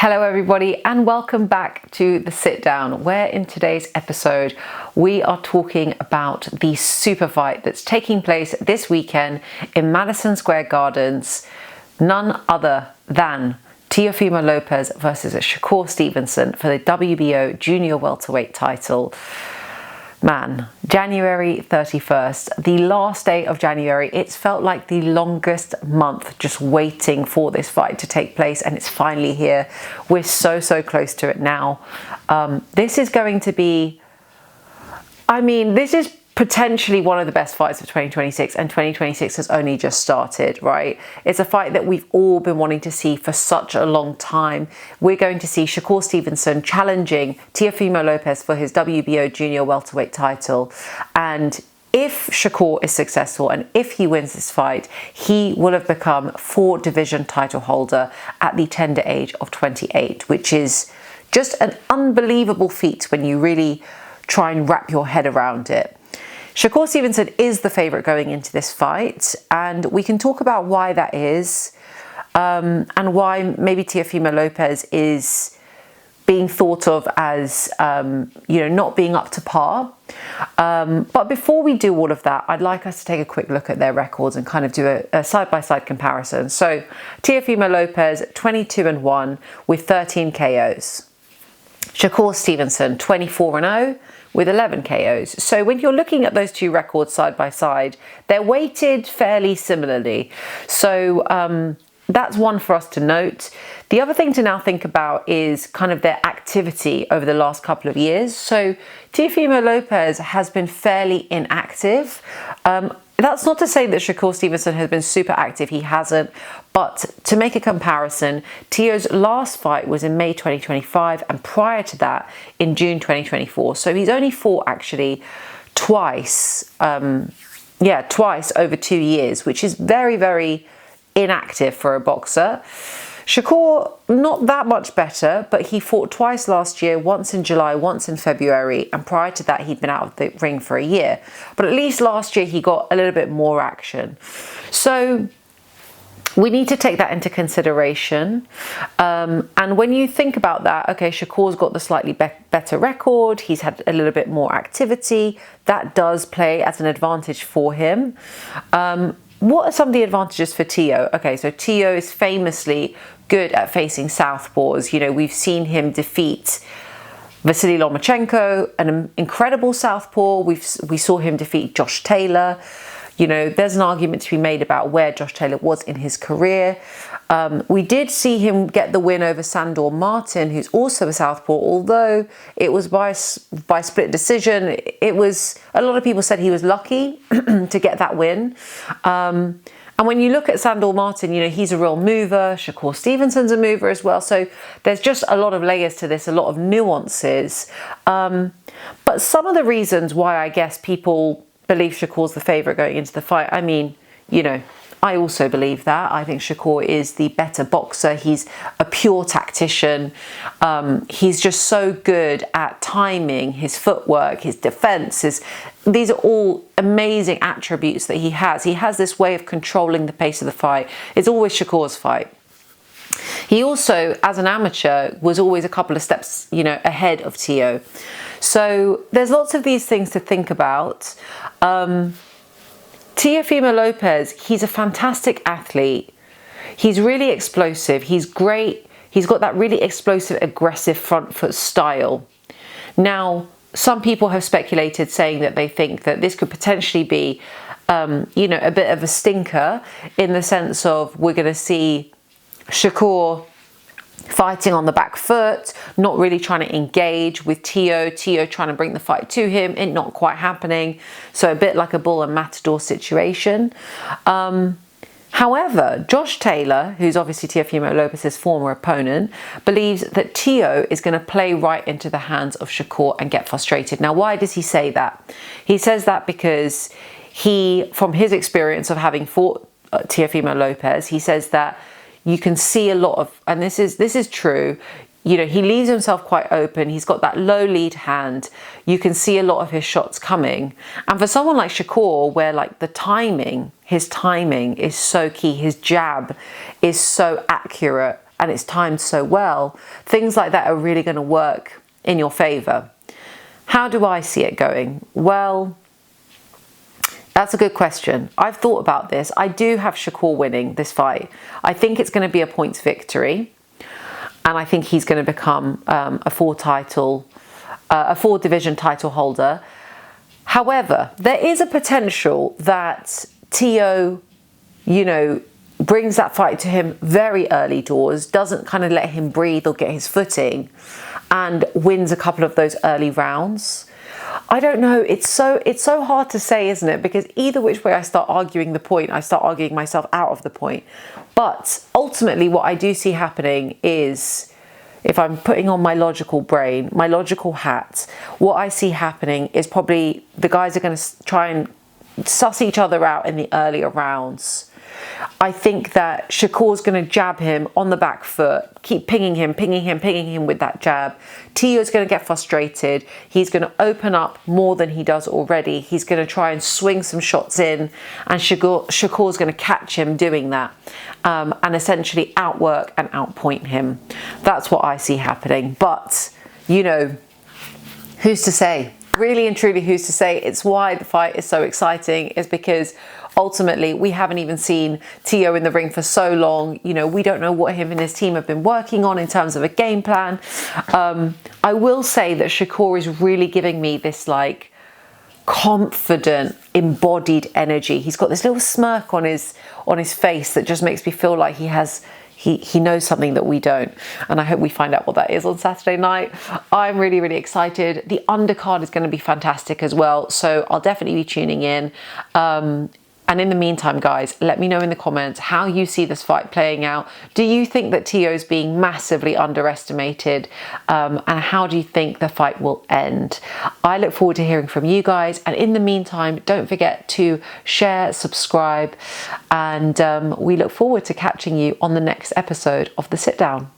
Hello everybody and welcome back to The Sit Down, where in today's episode we are talking about the super fight that's taking place this weekend in Madison Square Gardens. None other than Teofimo Lopez versus Shakur Stevenson for the WBO junior welterweight title. Man, January 31st, the last day of January. It's felt like the longest month just waiting for this fight to take place, and it's finally here. We're so close to it now. This is going to be, this is potentially one of the best fights of 2026, and 2026 has only just started, right? It's a fight that we've all been wanting to see for such a long time. We're going to see Shakur Stevenson challenging Teofimo Lopez for his WBO junior welterweight title. And if Shakur is successful and if he wins this fight, he will have become 4th division title holder at the tender age of 28, which is just an unbelievable feat when you really try and wrap your head around it. Shakur Stevenson is the favourite going into this fight, and we can talk about why that is, and why maybe Teofimo Lopez is being thought of as, not being up to par. But before we do all of that, I'd like us to take a quick look at their records and kind of do a side-by-side comparison. So Teofimo Lopez, 22-1 with 13 KOs. Shakur Stevenson, 24-0 with 11 KOs. So when you're looking at those two records side by side, they're weighted fairly similarly. So that's one for us to note. The other thing to now think about is kind of their activity over the last couple of years. So Teofimo Lopez has been fairly inactive. That's not to say that Shakur Stevenson has been super active. He hasn't. But to make a comparison, Teo's last fight was in May 2025, and prior to that in June 2024. So he's only fought actually twice over 2 years, which is very inactive for a boxer. Shakur, not that much better, but he fought twice last year, once in July, once in February, and prior to that he'd been out of the ring for a year. But at least last year he got a little bit more action. So we need to take that into consideration. And when you think about that, okay, Shakur's got the slightly better record. He's had a little bit more activity. That does play as an advantage for him. What are some of the advantages for Teo? Okay, so Teo is famously good at facing southpaws. We've seen him defeat Vasily Lomachenko, an incredible southpaw. We saw him defeat Josh Taylor. There's an argument to be made about where Josh Taylor was in his career. We did see him get the win over Sandor Martin, who's also a southpaw, although it was by split decision. It was, a lot of people said he was lucky to get that win. And when you look at Sandor Martin, he's a real mover. Shakur Stevenson's a mover as well. So there's just a lot of layers to this, a lot of nuances. But some of the reasons why I guess people believe Shakur's the favourite going into the fight, I also believe that. I think Shakur is the better boxer. He's a pure tactician. He's just so good at timing, his footwork, his defense. These are all amazing attributes that he has. He has this way of controlling the pace of the fight. It's always Shakur's fight. He also, as an amateur, was always a couple of steps, ahead of Teo. So there's lots of these things to think about. Teofimo Lopez, he's a fantastic athlete. He's really explosive. He's great. He's got that really explosive, aggressive front foot style. Now, some people have speculated saying that they think that this could potentially be, a bit of a stinker, in the sense of we're going to see Shakur fighting on the back foot, not really trying to engage with Teo trying to bring the fight to him, it not quite happening. So a bit like a bull and matador situation. However, Josh Taylor, who's obviously Teofimo Lopez's former opponent, believes that Teo is going to play right into the hands of Shakur and get frustrated. Now, why does he say that? He says that because he, from his experience of having fought Teofimo Lopez, he says that you can see a lot of, and this is true, he leaves himself quite open. He's got that low lead hand. You can see a lot of his shots coming. And for someone like Shakur, where like his timing is so key, his jab is so accurate, and it's timed so well, things like that are really going to work in your favor. How do I see it going? Well, that's a good question. I've thought about this. I do have Shakur winning this fight. I think it's going to be a points victory, and I think he's going to become a four division title holder. However, there is a potential that Teo, brings that fight to him very early doors, doesn't kind of let him breathe or get his footing, and wins a couple of those early rounds. I don't know. It's so hard to say, isn't it? Because either which way I start arguing the point, I start arguing myself out of the point. But ultimately, what I do see happening is, if I'm putting on my logical brain, my logical hat, what I see happening is probably the guys are going to try and suss each other out in the earlier rounds. I think that Shakur's going to jab him on the back foot, keep pinging him with that jab. Teo's going to get frustrated. He's going to open up more than he does already. He's going to try and swing some shots in, and Shakur's going to catch him doing that, and essentially outwork and outpoint him. That's what I see happening. But, who's to say? Really and truly, who's to say? It's why the fight is so exciting, is because ultimately we haven't even seen Teo in the ring for so long. We don't know what him and his team have been working on in terms of a game plan. I will say that Shakur is really giving me this confident, embodied energy. He's got this little smirk on his face that just makes me feel like he knows something that we don't. And I hope we find out what that is on Saturday night. I'm really, really excited. The undercard is going to be fantastic as well. So I'll definitely be tuning in. And in the meantime, guys, let me know in the comments how you see this fight playing out. Do you think that Teo's being massively underestimated? And how do you think the fight will end? I look forward to hearing from you guys. And in the meantime, don't forget to share, subscribe, and we look forward to catching you on the next episode of The Sit Down.